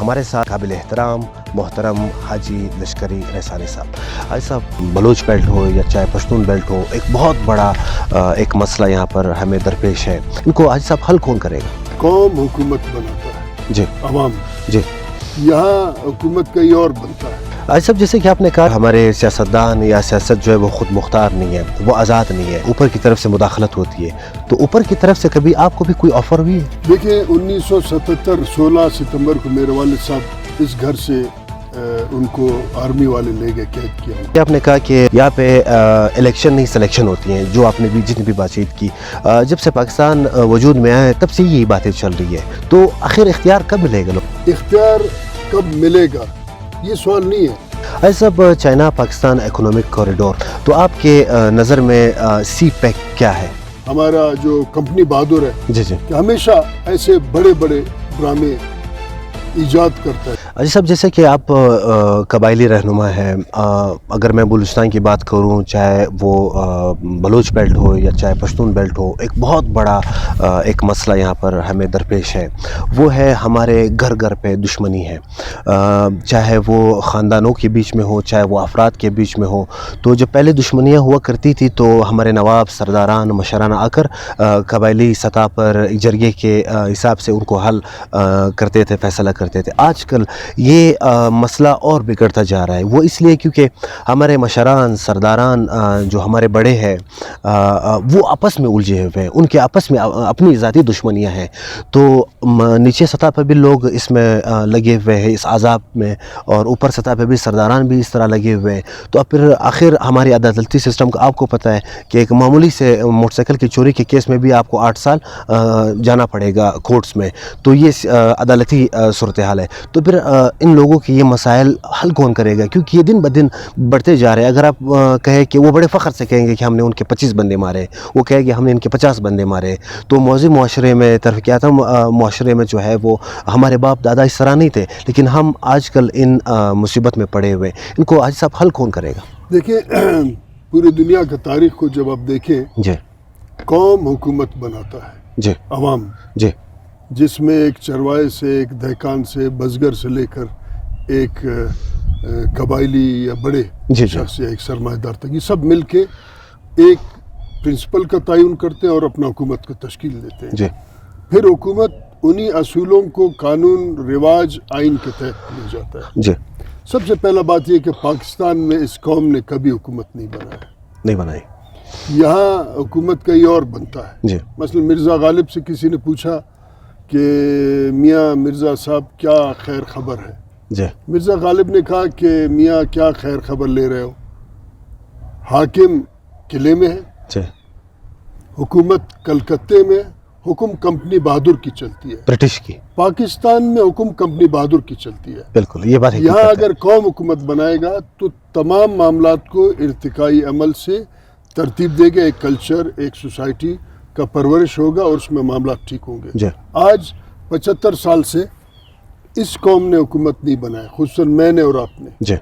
ہمارے ساتھ قابل احترام محترم حاجی لشکری رحسانی صاحب. حاجی صاحب, بلوچ بیلٹ ہو یا چاہے پشتون بیلٹ ہو, ایک بہت بڑا ایک مسئلہ یہاں پر ہمیں درپیش ہے. ان کو حاجی صاحب حل کون کرے گا؟ قوم حکومت بناتا ہے جی, عوام, جی. یہاں حکومت کہیں اور بنتا ہے. حاجی صاحب, جیسے کہ آپ نے کہا ہمارے سیاستدان یا سیاست جو ہے وہ خود مختار نہیں ہے, وہ آزاد نہیں ہے, اوپر کی طرف سے مداخلت ہوتی ہے. تو اوپر کی طرف سے کبھی آپ کو بھی کوئی آفر ہوئی ہے؟ دیکھیں 1977 16 ستمبر کو میرے والد صاحب اس گھر سے ان کو آرمی والے لے گئے, قید کیا. آپ نے کہا کہ یہاں پہ الیکشن نہیں سلیکشن ہوتی ہیں, جو آپ نے بھی جتنی بھی بات چیت کی, جب سے پاکستان وجود میں آیا ہے تب سے یہی باتیں چل رہی ہے. تو آخر اختیار کب ملے گا؟ اختیار کب ملے گا یہ سوال نہیں ہے. ایسا سب چائنا پاکستان اکنامک کوریڈور, تو آپ کے نظر میں سی پیک کیا ہے؟ ہمارا جو کمپنی بہادر ہے جی جی, کہ ہمیشہ ایسے بڑے بڑے ڈرامے ایجاد کرتا ہے. حاجی صاحب, جیسے کہ آپ قبائلی رہنما ہیں, اگر میں بلوچستان کی بات کروں, چاہے وہ بلوچ بیلٹ ہو یا چاہے پشتون بیلٹ ہو, ایک بہت بڑا ایک مسئلہ یہاں پر ہمیں درپیش ہے. وہ ہے ہمارے گھر گھر پہ دشمنی ہے, چاہے وہ خاندانوں کے بیچ میں ہو, چاہے وہ افراد کے بیچ میں ہو. تو جب پہلے دشمنیاں ہوا کرتی تھی تو ہمارے نواب سرداران مشران آ کر قبائلی سطح پر جرگے کے حساب سے ان کو حل کرتے تھے, فیصلہ کرتے تھے. آج کل یہ مسئلہ اور بگڑتا جا رہا ہے. وہ اس لیے کیونکہ ہمارے مشران سرداران جو ہمارے بڑے ہیں وہ آپس میں الجھے ہوئے ہیں, ان کے آپس میں اپنی ذاتی دشمنیاں ہیں. تو نیچے سطح پہ بھی لوگ اس میں لگے ہوئے ہیں, اس عذاب میں, اور اوپر سطح پہ بھی سرداران بھی اس طرح لگے ہوئے ہیں. تو اب پھر آخر ہماری عدالتی سسٹم کا آپ کو پتہ ہے کہ ایک معمولی سے موٹر سائیکل کی چوری کے کیس میں بھی آپ کو 8 سال جانا پڑے گا کورٹس میں. تو یہ عدالتی صورتحال ہے. تو پھر ان لوگوں کے یہ مسائل حل کون کرے گا؟ کیونکہ یہ دن بدن بڑھتے جا رہے ہیں. اگر آپ کہیں کہ وہ بڑے فخر سے کہیں گے کہ ہم نے ان کے 25 بندے مارے, وہ کہے کہ ہم نے ان کے 50 بندے مارے, تو موزی معاشرے میں ترقیاتی معاشرے میں جو ہے وہ ہمارے باپ دادا اس طرح نہیں تھے, لیکن ہم آج کل ان مصیبت میں پڑے ہوئے. ان کو حاجی صاحب حل کون کرے گا؟ دیکھیں پوری دنیا کا تاریخ کو جب آپ دیکھیں, جی, قوم حکومت بناتا ہے, جی, عوام, جی, جس میں ایک چروائے سے, ایک دہقان سے, بزگر سے لے کر ایک قبائلی یا بڑے جی, شخص یا ایک سرمایہ دار تک, یہ سب مل کے ایک پرنسپل کا تعین کرتے ہیں اور اپنا حکومت کا تشکیل دیتے ہیں. جی, پھر حکومت انہی اصولوں کو قانون رواج آئین کے تحت لے جاتا ہے. جی. سب سے پہلا بات یہ کہ پاکستان میں اس قوم نے کبھی حکومت نہیں بنایا, نہیں بنائی. یہاں حکومت کہیں اور بنتا ہے. جی, مثلا مرزا غالب سے کسی نے پوچھا کہ میاں مرزا صاحب کیا خیر خبر ہے؟ جی, مرزا غالب نے کہا کہ میاں کیا خیر خبر لے رہے ہو, حاکم قلعے میں ہے, جی, حکومت کلکتے میں, حکم کمپنی بہادر کی چلتی ہے. برٹش کی. پاکستان میں حکم کمپنی بہادر کی چلتی ہے. بالکل, یہ بات یہاں اگر قوم حکومت بنائے گا تو تمام معاملات کو ارتقائی عمل سے ترتیب دے گا, ایک کلچر, ایک سوسائٹی کا پرورش ہوگا اور اس میں معاملات ٹھیک ہوں گے. جی, آج 75 سال سے اس قوم نے حکومت نہیں بنایا, خصوصاً میں نے اور آپ نے. جی,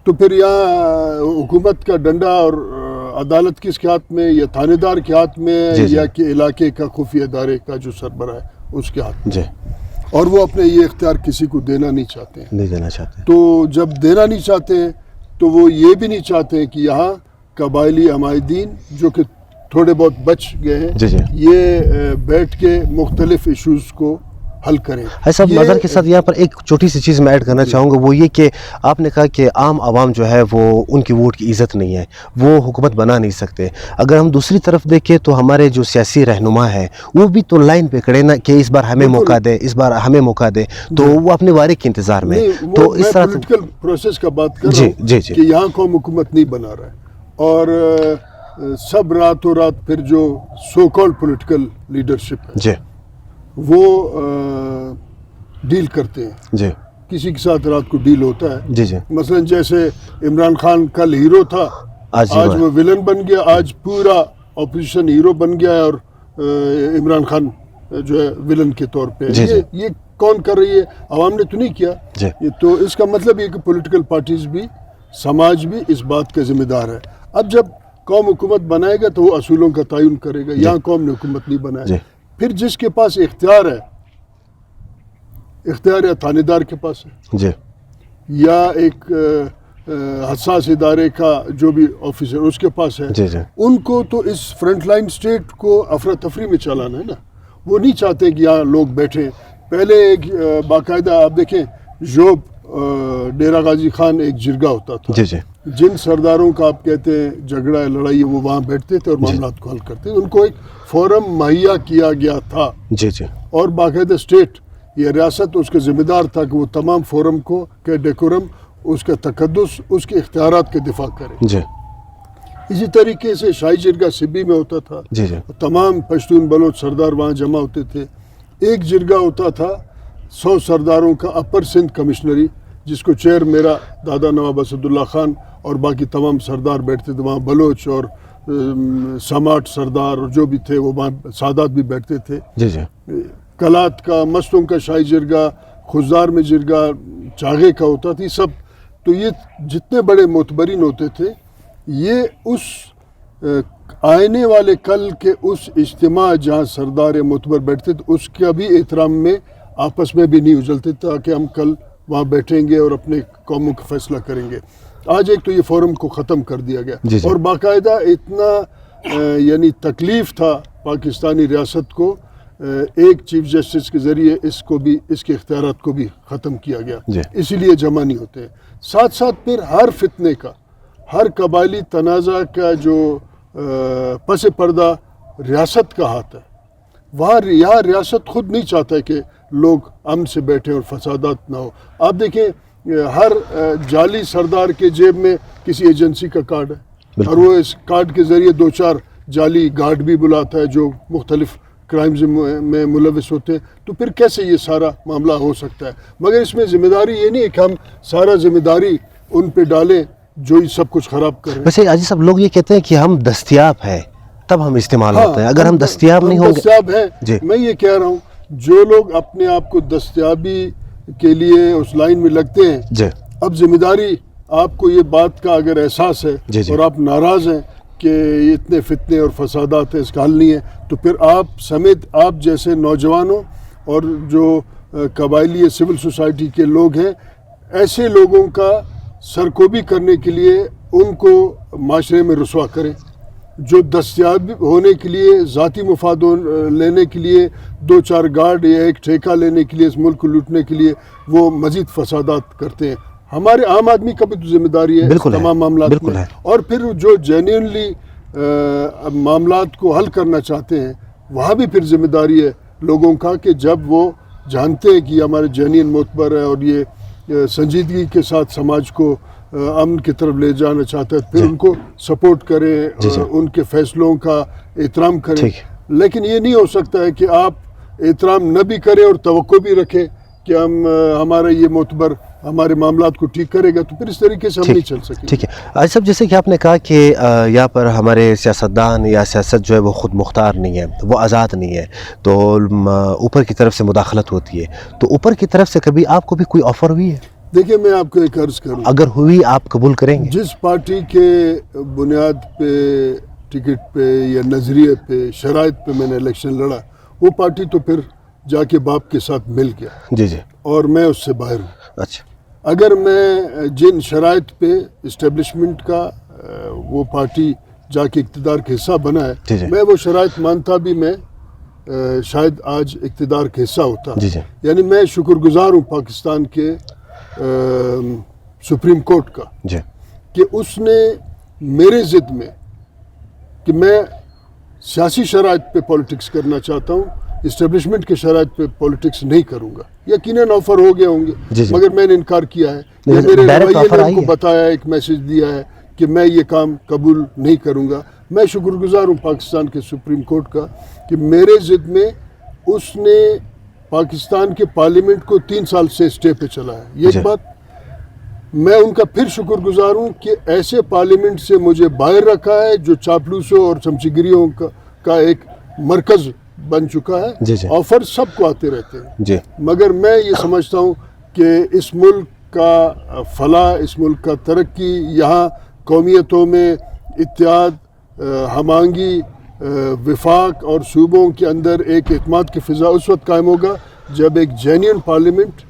تو پھر یہاں حکومت کا ڈنڈا اور عدالت کس کے ہاتھ میں, یا تھانے دار کے ہاتھ میں, جی, جی, یا کہ علاقے کا خفیہ ادارے کا جو سربراہ ہے اس کے ہاتھ میں. جی, اور وہ اپنے یہ اختیار کسی کو دینا نہیں چاہتے ہیں. نہیں دینا چاہتے. تو جب دینا نہیں چاہتے ہیں تو وہ یہ بھی نہیں چاہتے ہیں کہ یہاں قبائلی عمائدین جو کہ تھوڑے بہت بچ گئے ہیں, جی, جی, یہ بیٹھ کے مختلف ایشوز کو حل کریں. ایسا نظر کے ساتھ یہاں پر ایک چھوٹی سی چیز میں ایڈ کرنا چاہوں گا, وہ یہ کہ آپ نے کہا کہ عام عوام جو ہے وہ ان کی ووٹ کی عزت نہیں ہے, وہ حکومت بنا نہیں سکتے. اگر ہم دوسری طرف دیکھیں تو ہمارے جو سیاسی رہنما ہے وہ بھی تو لائن پہ کھڑے نا کہ اس بار ہمیں موقع دے, اس بار ہمیں موقع دے, تو وہ اپنے وارے کے انتظار میں. تو اس طرح پولیٹیکل پروسیس کا بات کر رہا ہوں, جی, جی, کہ یہاں قوم حکومت نہیں بنا رہا ہے, اور سب راتوں رات پھر جو سو کالڈ پولیٹیکل لیڈرشپ ہے جی, وہ ڈیل کرتے ہیں. جی, کسی کے ساتھ رات کو ڈیل ہوتا ہے. جی, جی, مثلا جیسے عمران خان کل ہیرو تھا, آج وہ ولن بن گیا, آج پورا اپوزیشن ہیرو بن گیا ہے, اور عمران خان جو ہے ولن کے طور پہ. جی, جی, یہ کون کر رہی ہے؟ عوام نے تو نہیں کیا. جی, تو اس کا مطلب یہ کہ پولیٹیکل پارٹیز بھی, سماج بھی اس بات کا ذمہ دار ہے. اب جب قوم حکومت بنائے گا تو وہ اصولوں کا تعین کرے گا. یہاں قوم نے حکومت نہیں بنایا. جی, پھر جس کے پاس اختیار ہے, اختیار یا تھانے دار کے پاس ہے جی یا ایک حساس ادارے کا جو بھی آفیسر اس کے پاس ہے. جی جی ان کو تو اس فرنٹ لائن اسٹیٹ کو افراتفری میں چلانا ہے نا. وہ نہیں چاہتے کہ یہاں لوگ بیٹھیں. پہلے ایک باقاعدہ آپ دیکھیں جوب ڈیرہ غازی خان ایک جرگہ ہوتا تھا. جی جی جن سرداروں کا آپ کہتے ہیں جھگڑا ہے لڑائی ہے وہ وہاں بیٹھتے تھے اور معاملات کو حل کرتے تھے. ان کو ایک فورم مہیا کیا گیا تھا جی جی اور باقاعدہ اسٹیٹ یہ ریاست اس کا ذمہ دار تھا کہ وہ تمام فورم کو کہ ڈیکورم اس کا تقدس اس کے اختیارات کے دفاع کرے. جی اسی طریقے سے شاہی جرگہ سبی میں ہوتا تھا. جی جی تمام پشتون بلوچ سردار وہاں جمع ہوتے تھے. ایک جرگہ ہوتا تھا 100 سرداروں کا اپر سندھ کمشنری جس کو چیئر میرا دادا نواب اسد اللہ خان اور باقی تمام سردار بیٹھتے تھے. وہاں بلوچ اور سماٹ سردار اور جو بھی تھے وہ وہاں سادات بھی بیٹھتے تھے. جی جی کلات کا مستوں کا شاہی جرگہ خزدار میں جرگہ چاغے کا ہوتا تھی سب. تو یہ جتنے بڑے معتبرین ہوتے تھے یہ اس آنے والے کل کے اس اجتماع جہاں سردار معتبر بیٹھتے تھے اس کا بھی احترام میں آپس میں بھی نہیں اجلتے تاکہ ہم کل وہاں بیٹھیں گے اور اپنے قوموں کا فیصلہ کریں گے. آج ایک تو یہ فورم کو ختم کر دیا گیا. جی جی اور باقاعدہ اتنا یعنی تکلیف تھا پاکستانی ریاست کو ایک چیف جسٹس کے ذریعے اس کو بھی اس کے اختیارات کو بھی ختم کیا گیا. جی اسی لیے جمع نہیں ہوتے ہیں. ساتھ ساتھ پھر ہر فتنے کا ہر قبائلی تنازع کا جو پس پردہ ریاست کا ہاتھ ہے. وہاں یہاں ریاست خود نہیں چاہتا ہے کہ لوگ امن سے بیٹھیں اور فسادات نہ ہو. آپ دیکھیں ہر جعلی سردار کے جیب میں کسی ایجنسی کا کارڈ ہے اور وہ اس کارڈ کے ذریعے 2-4 جعلی گارڈ بھی بلاتا ہے جو مختلف کرائمز میں ملوث ہوتے ہیں. تو پھر کیسے یہ سارا معاملہ ہو سکتا ہے؟ مگر اس میں ذمہ داری یہ نہیں ہے کہ ہم سارا ذمہ داری ان پہ ڈالیں جو یہ سب کچھ خراب کر رہے ہیں. ویسے عزیز صاحب لوگ یہ کہتے ہیں کہ ہم دستیاب ہیں تب ہم استعمال ہوتے ہیں. اگر ہم دستیاب نہیں ہوں گے دستیاب ہیں. جی میں یہ کہہ رہا ہوں جو لوگ اپنے آپ کو دستیابی کے لیے اس لائن میں لگتے ہیں جی اب ذمہ داری آپ کو یہ بات کا اگر احساس ہے جی جی اور آپ ناراض ہیں کہ اتنے فتنے اور فسادات ہیں اس کا حل نہیں ہے تو پھر آپ سمیت آپ جیسے نوجوانوں اور جو قبائلی سول سوسائٹی کے لوگ ہیں ایسے لوگوں کا سرکوبی کرنے کے لیے ان کو معاشرے میں رسوا کریں جو دستیاب ہونے کے لیے ذاتی مفاد لینے کے لیے 2-4 گارڈ یا ایک ٹھیکہ لینے کے لیے اس ملک کو لوٹنے کے لیے وہ مزید فسادات کرتے ہیں. ہمارے عام آدمی کا بھی تو ذمہ داری ہے تمام معاملات میں. اور پھر جو جینیونلی معاملات کو حل کرنا چاہتے ہیں وہاں بھی پھر ذمہ داری ہے لوگوں کا کہ جب وہ جانتے ہیں کہ یہ ہمارے جینین معتبر ہے اور یہ سنجیدگی کے ساتھ سماج کو امن کی طرف لے جانا چاہتا ہے پھر ان کو سپورٹ کریں ان کے فیصلوں کا احترام کریں. لیکن یہ نہیں ہو سکتا ہے کہ آپ احترام نہ بھی کریں اور توقع بھی رکھیں کہ ہمارا یہ معتبر ہمارے معاملات کو ٹھیک کرے گا. تو پھر اس طریقے سے ہم نہیں چل سکیں. ٹھیک ہے عزیز صاحب جیسے کہ آپ نے کہا کہ یہاں پر ہمارے سیاستدان یا سیاست جو ہے وہ خود مختار نہیں ہے وہ آزاد نہیں ہے تو اوپر کی طرف سے مداخلت ہوتی ہے. تو اوپر کی طرف سے کبھی آپ کو بھی کوئی آفر ہوئی ہے؟ دیکھیں میں آپ کو ایک عرض کروں اگر ہوئی آپ قبول کریں گے؟ جس پارٹی کے بنیاد پہ ٹکٹ پہ یا نظریے پہ شرائط پہ میں نے الیکشن لڑا وہ پارٹی تو پھر جا کے باپ کے ساتھ مل گیا. جی جی اور میں اس سے باہر ہوں. اچھا اگر میں جن شرائط پہ اسٹیبلشمنٹ کا وہ پارٹی جا کے اقتدار کا حصہ بنا ہے میں وہ شرائط مانتا بھی میں شاید آج اقتدار کا حصہ ہوتا. یعنی میں شکر گزار ہوں پاکستان کے سپریم کورٹ کا کہ اس نے میرے ضد میں کہ میں سیاسی شرائط پہ پولیٹکس کرنا چاہتا ہوں اسٹیبلشمنٹ کے شرائط پہ پولیٹکس نہیں کروں گا. یقیناً آفر ہو گئے ہوں گے مگر میں نے انکار کیا ہے. میرے رویے نے ان کو بتایا ایک میسج دیا ہے کہ میں یہ کام قبول نہیں کروں گا. میں شکر گزار ہوں پاکستان کے سپریم کورٹ کا کہ میرے ضد میں اس نے پاکستان کے پارلیمنٹ کو 3 سال سے اسٹے پہ چلا ہے. یہ ایک بات میں ان کا پھر شکر گزار ہوں کہ ایسے پارلیمنٹ سے مجھے باہر رکھا ہے جو چاپلوسوں اور چمچگیریوں کا ایک مرکز بن چکا ہے. آفر سب کو آتے رہتے ہیں مگر میں یہ سمجھتا ہوں کہ اس ملک کا فلاح اس ملک کا ترقی یہاں قومیتوں میں اتحاد ہم آہنگی وفاق اور صوبوں کے اندر ایک اعتماد کی فضا اس وقت قائم ہوگا جب ایک جینیئن پارلیمنٹ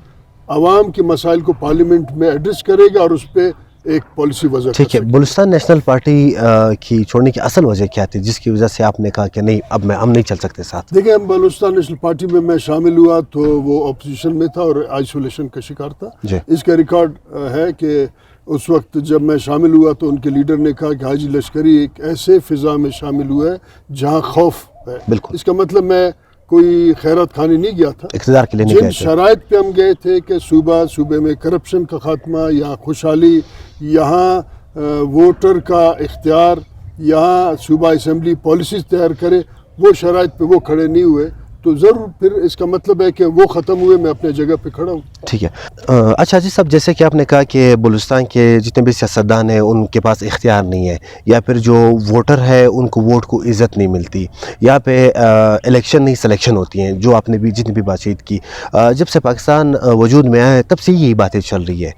عوام کے مسائل کو پارلیمنٹ میں ایڈریس کرے گا اور اس پہ ایک پالیسی وضع ٹھیک ہے. بلوچستان نیشنل پارٹی کی چھوڑنے کی اصل وجہ کیا تھی جس کی وجہ سے آپ نے کہا کہ نہیں اب ہم نہیں چل سکتے ساتھ؟ دیکھیں, ہم بلوچستان نیشنل پارٹی میں شامل ہوا تو وہ اپوزیشن میں تھا اور آئسولیشن کا شکار تھا. اس کا ریکارڈ ہے کہ اس وقت جب میں شامل ہوا تو ان کے لیڈر نے کہا کہ حاجی لشکری ایک ایسے فضا میں شامل ہوا ہے جہاں خوف ہے. بالکل. اس کا مطلب میں کوئی خیرات خانی نہیں گیا تھا, اقتدار کے لیے نہیں جن گئے تھے. شرائط پہ ہم گئے تھے کہ صوبے میں کرپشن کا خاتمہ, یہاں خوشحالی, یہاں ووٹر کا اختیار, یہاں صوبہ اسمبلی پالیسیز تیار کرے, وہ شرائط پہ وہ کھڑے نہیں ہوئے تو ضرور پھر اس کا مطلب ہے کہ وہ ختم ہوئے, میں اپنے جگہ پہ کھڑا ہوں. ٹھیک ہے. اچھا جی صاحب, جیسے کہ آپ نے کہا کہ بلوچستان کے جتنے بھی سیاستدان ہیں ان کے پاس اختیار نہیں ہے, یا پھر جو ووٹر ہے ان کو ووٹ کو عزت نہیں ملتی, یہاں پہ الیکشن نہیں سلیکشن ہوتی ہیں, جو آپ نے بھی جتنی بھی بات چیت کی. جب سے پاکستان وجود میں آیا ہے تب سے یہی باتیں چل رہی ہے.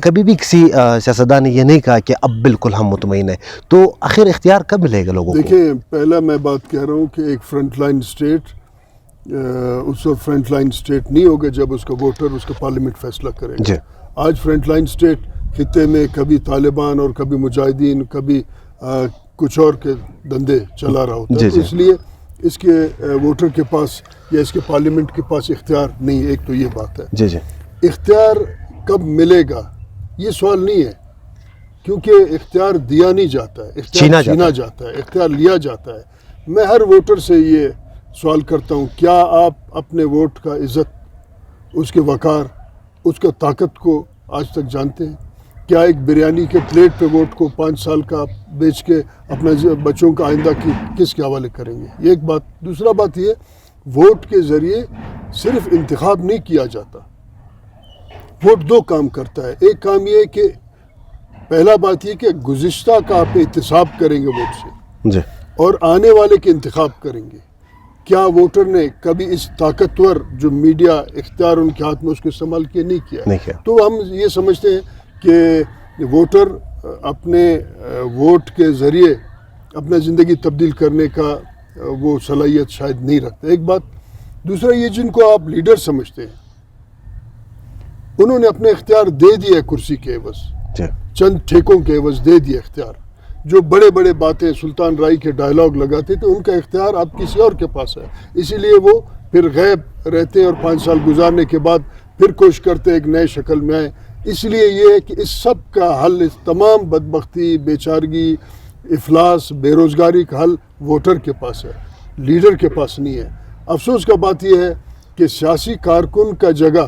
کبھی بھی کسی سیاستدان نے یہ نہیں کہا کہ اب بالکل ہم مطمئن ہیں, تو آخر اختیار کب ملے گا لوگوں کو؟ دیکھیں, پہلا میں بات کہہ رہا ہوں کہ ایک فرنٹ لائن اسٹیٹ اس وقت فرنٹ لائن اسٹیٹ نہیں ہوگا جب اس کا ووٹر اس کا پارلیمنٹ فیصلہ کرے گا. آج فرنٹ لائن اسٹیٹ خطے میں کبھی طالبان اور کبھی مجاہدین, کبھی کچھ اور کے دندے چلا رہا ہوتا ہے. اس لیے اس کے ووٹر کے پاس یا اس کے پارلیمنٹ کے پاس اختیار نہیں ہے. ایک تو یہ بات ہے. اختیار کب ملے گا یہ سوال نہیں ہے, کیونکہ اختیار دیا نہیں جاتا ہے, اختیار چھینا جاتا ہے, اختیار لیا جاتا ہے. میں ہر ووٹر سے یہ سوال کرتا ہوں, کیا آپ اپنے ووٹ کا عزت, اس کے وقار, اس کا طاقت کو آج تک جانتے ہیں؟ کیا ایک بریانی کے پلیٹ پہ ووٹ کو 5 سال کا بیچ کے اپنے بچوں کا آئندہ کس کے حوالے کریں گے؟ یہ ایک بات. دوسرا بات یہ, ووٹ کے ذریعے صرف انتخاب نہیں کیا جاتا. ووٹ 2 کام کرتا ہے. ایک کام یہ کہ پہلا بات یہ کہ گزشتہ کا آپ احتساب کریں گے ووٹ سے, اور آنے والے کے انتخاب کریں گے. کیا ووٹر نے کبھی اس طاقتور جو میڈیا اختیار ان کے ہاتھ میں اس کو استعمال کیا؟ نہیں کیا. تو ہم یہ سمجھتے ہیں کہ ووٹر اپنے ووٹ کے ذریعے اپنا زندگی تبدیل کرنے کا وہ صلاحیت شاید نہیں رکھتے. ایک بات. دوسرا یہ, جن کو آپ لیڈر سمجھتے ہیں انہوں نے اپنے اختیار دے دیا کرسی کے عوض, چند ٹھیکوں کے عوض دے دیا اختیار. جو بڑے بڑے باتیں سلطان رائی کے ڈائلاگ لگاتے تھے ان کا اختیار اب کسی اور کے پاس ہے. اسی لیے وہ پھر غیب رہتے اور 5 سال گزارنے کے بعد پھر کوشش کرتے ایک نئے شکل میں آئیں. اس لیے یہ ہے کہ اس سب کا حل, اس تمام بدبختی, بیچارگی, افلاس, بے روزگاری کا حل ووٹر کے پاس ہے, لیڈر کے پاس نہیں ہے. افسوس کا بات یہ ہے کہ سیاسی کارکن کا جگہ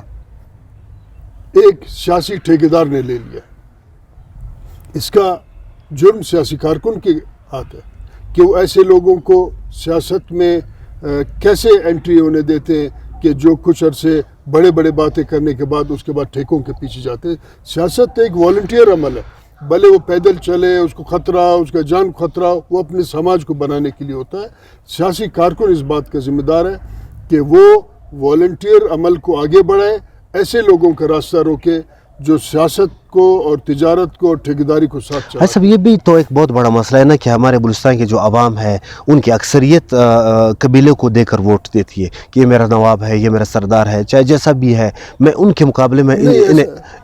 ایک سیاسی ٹھیکیدار نے لے لیا. اس کا جرم سیاسی کارکن کے ہاتھ ہے کہ وہ ایسے لوگوں کو سیاست میں کیسے انٹری ہونے دیتے ہیں کہ جو کچھ عرصے بڑے بڑے باتیں کرنے کے بعد اس کے بعد ٹھیکوں کے پیچھے جاتے ہیں. سیاست ایک والنٹیئر عمل ہے, بھلے وہ پیدل چلے, اس کو خطرہ, اس کا جان خطرہ, وہ اپنے سماج کو بنانے کے لیے ہوتا ہے. سیاسی کارکن اس بات کا ذمہ دار ہے کہ وہ والنٹیئر عمل کو آگے بڑھائے, ایسے لوگوں کا راستہ روکے جو سیاست کو اور تجارت کو اور ٹھیکیداری کو ساتھ چاہتے ہیں. صاحب, یہ بھی تو ایک بہت بڑا مسئلہ ہے نا کہ ہمارے بلوچستان کے جو عوام ہے ان کی اکثریت قبیلے کو دے کر ووٹ دیتی ہے کہ یہ میرا نواب ہے, یہ میرا سردار ہے, چاہے جیسا بھی ہے. میں ان کے مقابلے میں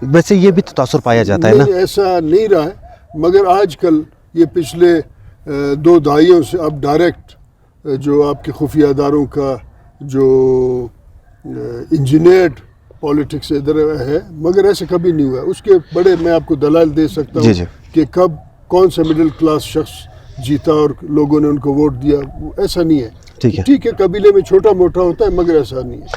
ویسے یہ بھی تو تاثر پایا جاتا ہے نا. ایسا نہیں رہا ہے, مگر آج کل یہ پچھلے 2 دہائیوں سے اب ڈائریکٹ جو آپ کے خفیہ اداروں کا جو انجینئرڈ پالیٹکس ادھر ہے, مگر ایسے کبھی نہیں ہوا. اس کے بڑے میں آپ کو دلائل دے سکتا ہوں کہ کب کون سا مڈل کلاس شخص جیتا اور لوگوں نے ان کو ووٹ دیا. ایسا نہیں ہے. ٹھیک ہے, قبیلے میں چھوٹا موٹا ہوتا ہے مگر ایسا نہیں ہے.